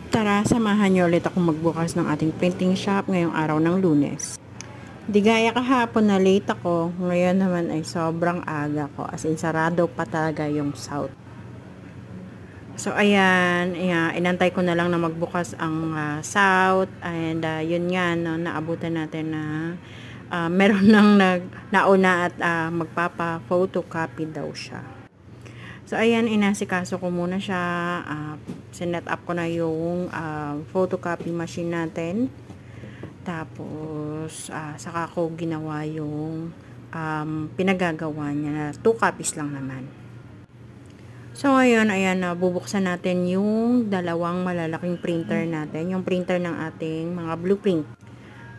Tara, samahan niyo ulit akong magbukas ng ating printing shop ngayong araw ng Lunes. Di gaya kahapon na late ako, ngayon naman ay sobrang aga ko, as in sarado pa talaga yung south. So ayan, inantay ko na lang na magbukas ang south, and yun nga, no, naabutan natin na meron nang nauna at magpapa-photocopy daw siya. So, ayan, inasikaso ko muna siya. Sinet up ko na yung photocopy machine natin. Tapos, saka ko ginawa yung pinagagawa niya na 2 copies lang naman. So, ngayon, ayan, bubuksan natin yung dalawang malalaking printer natin. Yung printer ng ating mga blueprint.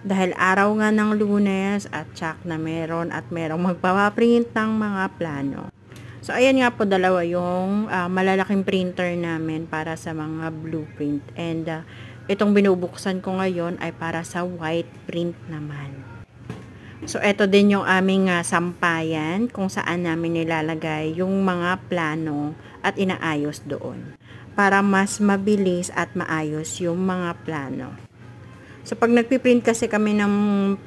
Dahil araw nga ng Lunes at tsak na merong magpapaprint ng mga plano. So, ayan nga po, dalawa yung malalaking printer namin para sa mga blueprint. And, itong binubuksan ko ngayon ay para sa white print naman. So, ito din yung aming sampayan kung saan namin nilalagay yung mga plano at inaayos doon. Para mas mabilis at maayos yung mga plano. So, pag nagpiprint kasi kami ng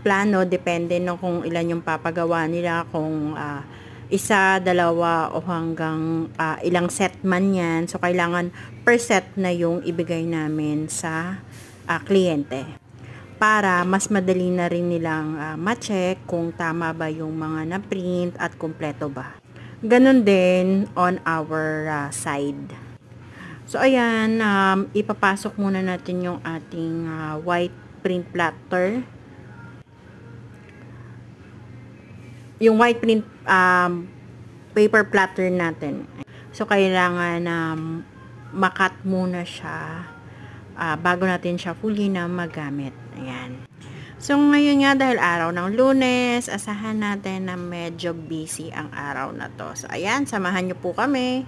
plano, depende no kung ilan yung papagawa nila, kung isa, dalawa o hanggang ilang set man yan. So, kailangan per set na yung ibigay namin sa kliyente. Para mas madali na rin nilang ma-check kung tama ba yung mga na-print at kumpleto ba. Ganon din on our side. So, ayan, ipapasok muna natin yung ating white print platter. Yung white print paper platter natin. So, kailangan makat muna siya bago natin siya fully na magamit. Ayan. So, ngayon nga dahil araw ng Lunes, asahan natin na medyo busy ang araw na to. So, ayan, samahan nyo po kami.